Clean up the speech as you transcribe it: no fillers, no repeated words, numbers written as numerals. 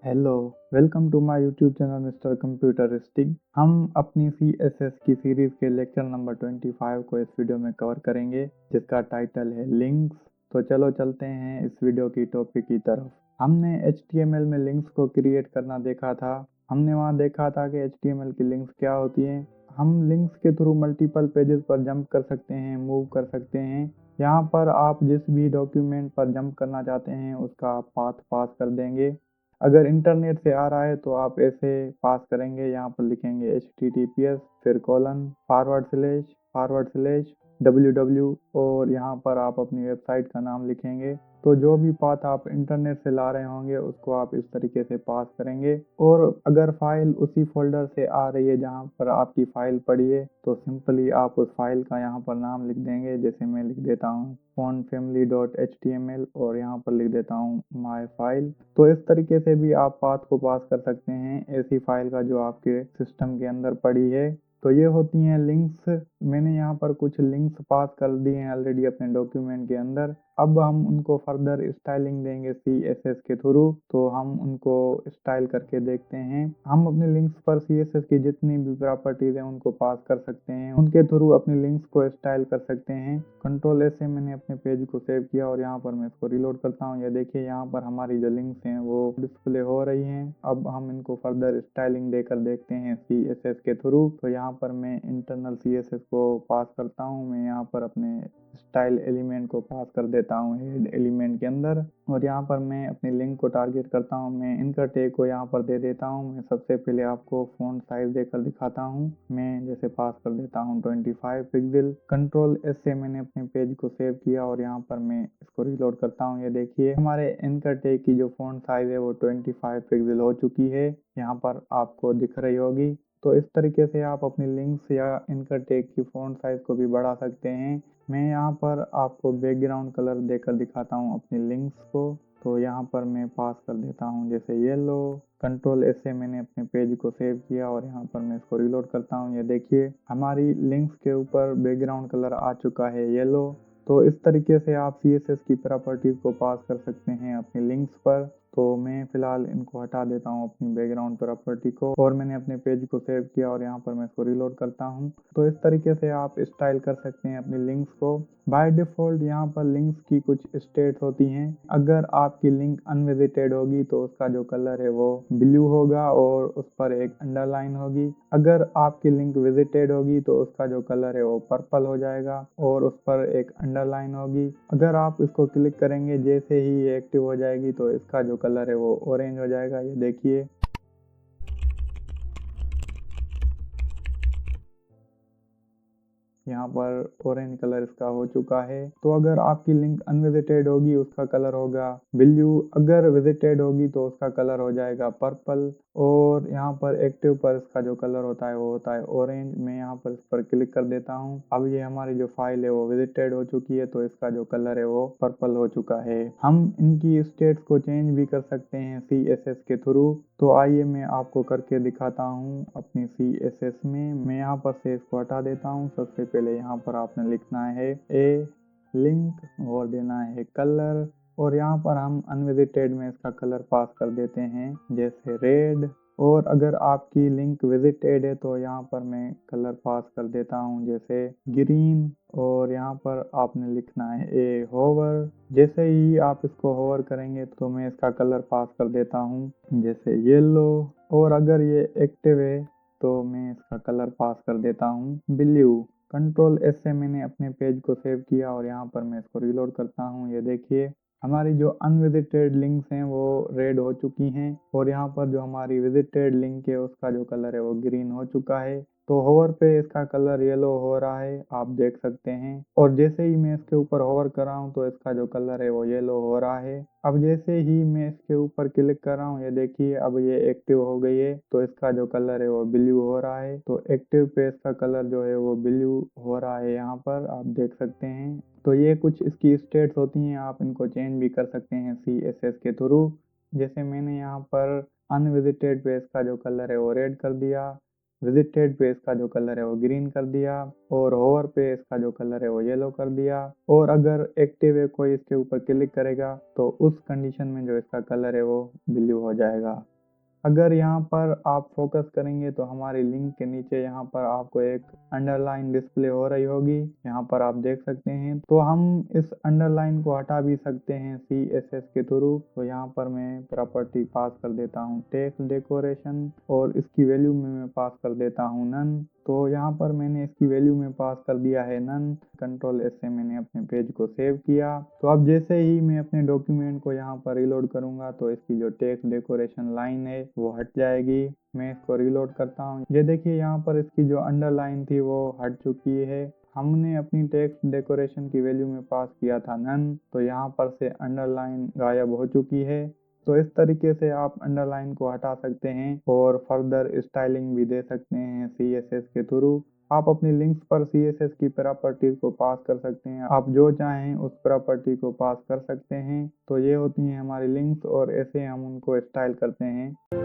Hello, welcome to my YouTube channel Mister Computeristic. हम अपनी CSS की सीरीज के लेक्चर नंबर 25 को इस वीडियो में कवर करेंगे, जिसका टाइटल है लिंक्स। तो चलो चलते हैं इस वीडियो की टॉपिक की तरफ। हमने HTML में लिंक्स को क्रिएट करना देखा था। हमने वहाँ देखा था कि HTML की लिंक्स क्या होती हैं। हम लिंक्स के थ्रू मल्टीपल पेजेस पर जंप कर सकते हैं, मूव कर सकते हैं। यहाँ पर आप जिस भी डॉक्यूमेंट पर जंप करना चाहते हैं उसका आप पाथ पास कर देंगे। अगर इंटरनेट से आ रहा है तो आप ऐसे पास करेंगे, यहाँ पर लिखेंगे HTTPS फिर // www और यहाँ पर आप अपनी वेबसाइट का नाम लिखेंगे। तो जो भी पाथ आप इंटरनेट से ला रहे होंगे उसको आप इस तरीके से पास करेंगे। और अगर फाइल उसी फोल्डर से आ रही है जहाँ पर आपकी फाइल पड़ी है तो सिंपली आप उस फाइल का यहाँ पर नाम लिख देंगे। जैसे मैं लिख देता हूँ fontfamily.html और यहाँ पर लिख देता हूँ माय फाइल। तो इस तरीके से भी आप पाथ को पास कर सकते हैं ऐसी फाइल का जो आपके सिस्टम के अंदर पड़ी है। तो ये होती हैं लिंक्स। मैंने यहाँ पर कुछ लिंक्स पास कर दिए हैं ऑलरेडी अपने डॉक्यूमेंट के अंदर। अब हम उनको फर्दर स्टाइलिंग देंगे CSS के थ्रू। तो हम उनको स्टाइल करके देखते हैं। हम अपने लिंक्स पर CSS की जितनी भी प्रॉपर्टीज हैं उनको पास कर सकते हैं, उनके थ्रू अपनी लिंक्स को स्टाइल कर सकते हैं। कंट्रोल S से मैंने अपने पेज को सेव किया और यहाँ पर मैं इसको रिलोड करता हूँ। ये देखिए यहाँ पर हमारी जो लिंक्स हैं वो डिस्प्ले हो रही हैं। अब हम इनको फर्दर स्टाइलिंग देकर देखते हैं CSS के थ्रू। तो यहाँ पर मैं इंटरनल CSS को पास करता हूँ। मैं यहाँ पर अपने स्टाइल एलिमेंट को पास कर देता हूँ हेड एलिमेंट के अंदर और यहाँ पर मैं अपनी लिंक को टारगेट करता हूँ। मैं इनका टैग को यहाँ पर दे देता हूँ। मैं सबसे पहले आपको फ़ॉन्ट साइज देकर दिखाता हूँ। मैं जैसे पास कर देता हूँ 25 पिक्सल। कंट्रोल S से मैंने अपने पेज को सेव किया और यहाँ पर मैं इसको रिलोड करता हूँ। ये देखिए हमारे इनका टैग की जो फ़ॉन्ट साइज है वो 25 पिक्सल हो चुकी है, यहाँ पर आपको दिख रही होगी। तो इस तरीके से आप अपनी लिंक्स या इनका टैग की फ़ॉन्ट साइज को भी बढ़ा सकते हैं। मैं यहाँ पर आपको बैकग्राउंड कलर देकर दिखाता हूँ अपनी लिंक्स को। तो यहाँ पर मैं पास कर देता हूँ जैसे येलो। कंट्रोल S से मैंने अपने पेज को सेव किया और यहाँ पर मैं इसको रिलोड करता हूँ। ये देखिए हमारी लिंक्स के ऊपर बैकग्राउंड कलर आ चुका है येलो। तो इस तरीके से आप CSS की प्रॉपर्टीज को पास कर सकते हैं अपनी लिंक्स पर। तो मैं फिलहाल इनको हटा देता हूँ अपनी बैकग्राउंड प्रॉपर्टी को और मैंने अपने पेज को सेव किया और यहाँ पर मैं इसको रिलोड करता हूँ। तो इस तरीके से आप स्टाइल कर सकते हैं अपनी लिंक्स को। बाय डिफ़ॉल्ट यहाँ पर लिंक्स की कुछ स्टेट्स होती हैं। अगर आपकी लिंक अनविजिटेड होगी तो उसका जो कलर है वो ब्लू होगा और उस पर एक अंडरलाइन होगी। अगर आपकी लिंक विजिटेड होगी तो उसका जो कलर है वो पर्पल हो जाएगा और उस पर एक अंडरलाइन होगी। अगर आप इसको क्लिक करेंगे जैसे ही ये एक्टिव हो जाएगी तो इसका जो कलर है वो ऑरेंज हो जाएगा। ये देखिए यहाँ पर ऑरेंज कलर इसका हो चुका है। तो अगर आपकी लिंक अनविजिटेड होगी उसका कलर होगा ब्लू, अगर विजिटेड होगी तो उसका कलर हो जाएगा पर्पल और यहाँ पर एक्टिव पर इसका जो कलर होता है वो होता है ऑरेंज। मैं यहाँ पर इस पर क्लिक कर देता हूँ। अब ये हमारी जो फाइल है वो विजिटेड हो चुकी है तो इसका जो कलर है वो पर्पल हो चुका है। हम इनकी स्टेट्स को चेंज भी कर सकते हैं CSS के थ्रू। तो आइए मैं आपको करके दिखाता हूँ अपनी CSS में। मैं यहाँ पर से इसको हटा देता हूँ। सबसे पहले यहाँ पर आपने लिखना है ए लिंक और देना है कलर और यहाँ पर हम अनविजिटेड में इसका कलर पास कर देते हैं जैसे रेड। और अगर आपकी लिंक विजिटेड है तो यहाँ पर मैं कलर पास कर देता हूँ जैसे ग्रीन। और यहाँ पर आपने लिखना है ए होवर। जैसे ही आप इसको होवर करेंगे तो मैं इसका कलर पास कर देता हूँ जैसे येलो। और अगर ये एक्टिव है तो मैं इसका कलर पास कर देता हूँ ब्लू। कंट्रोल S से मैंने अपने पेज को सेव किया और यहाँ पर मैं इसको रिलोड करता हूँ। ये देखिए हमारी जो अनविजिटेड लिंक्स हैं वो रेड हो चुकी हैं और यहाँ पर जो हमारी विजिटेड लिंक है उसका जो कलर है वो ग्रीन हो चुका है। तो होवर पे इसका कलर येलो हो रहा है, आप देख सकते हैं। और जैसे ही मैं इसके ऊपर होवर कर रहा हूँ तो इसका जो कलर है वो येलो हो रहा है। अब जैसे ही मैं इसके ऊपर क्लिक कर रहा हूँ ये देखिए अब ये एक्टिव हो गई है तो इसका जो कलर है वो ब्लू हो रहा है। तो एक्टिव पे इसका कलर जो है वो ब्लू हो रहा है, यहाँ पर आप देख सकते हैं। तो ये कुछ इसकी स्टेट्स होती हैं, आप इनको चेंज भी कर सकते हैं CSS के थ्रू। जैसे मैंने यहाँ पर अनविजिटेड पे इसका जो कलर है वो रेड कर दिया, विजिटेड पे इसका जो कलर है वो ग्रीन कर दिया और होवर पे इसका जो कलर है वो येलो कर दिया। और अगर एक्टिव है कोई इसके ऊपर क्लिक करेगा तो उस कंडीशन में जो इसका कलर है वो ब्लू हो जाएगा। अगर यहाँ पर आप फोकस करेंगे तो हमारी लिंक के नीचे यहाँ पर आपको एक अंडरलाइन डिस्प्ले हो रही होगी, यहाँ पर आप देख सकते हैं। तो हम इस अंडरलाइन को हटा भी सकते हैं CSS के थ्रू। तो यहाँ पर मैं प्रॉपर्टी पास कर देता हूँ टेक्स्ट डेकोरेशन और इसकी वैल्यू में मैं पास कर देता हूँ नन। तो यहाँ पर मैंने इसकी वैल्यू में पास कर दिया है नन। कंट्रोल S से मैंने अपने पेज को सेव किया। तो अब जैसे ही मैं अपने डॉक्यूमेंट को यहाँ पर रिलोड करूंगा तो इसकी जो टेक्स्ट डेकोरेशन लाइन है वो हट जाएगी। मैं इसको रिलोड करता हूँ, ये देखिए यहाँ पर इसकी जो अंडरलाइन थी वो हट चुकी है। हमने अपनी टेक्स्ट डेकोरेशन की वैल्यू में पास किया था नन, तो यहाँ पर से अंडरलाइन गायब हो चुकी है। तो इस तरीके से आप अंडरलाइन को हटा सकते हैं और फर्दर स्टाइलिंग भी दे सकते हैं CSS के थ्रू। आप अपनी लिंक्स पर CSS की प्रॉपर्टीज को पास कर सकते हैं, आप जो चाहें उस प्रॉपर्टी को पास कर सकते हैं। तो ये होती हैं हमारी लिंक्स और ऐसे हम उनको स्टाइल करते हैं।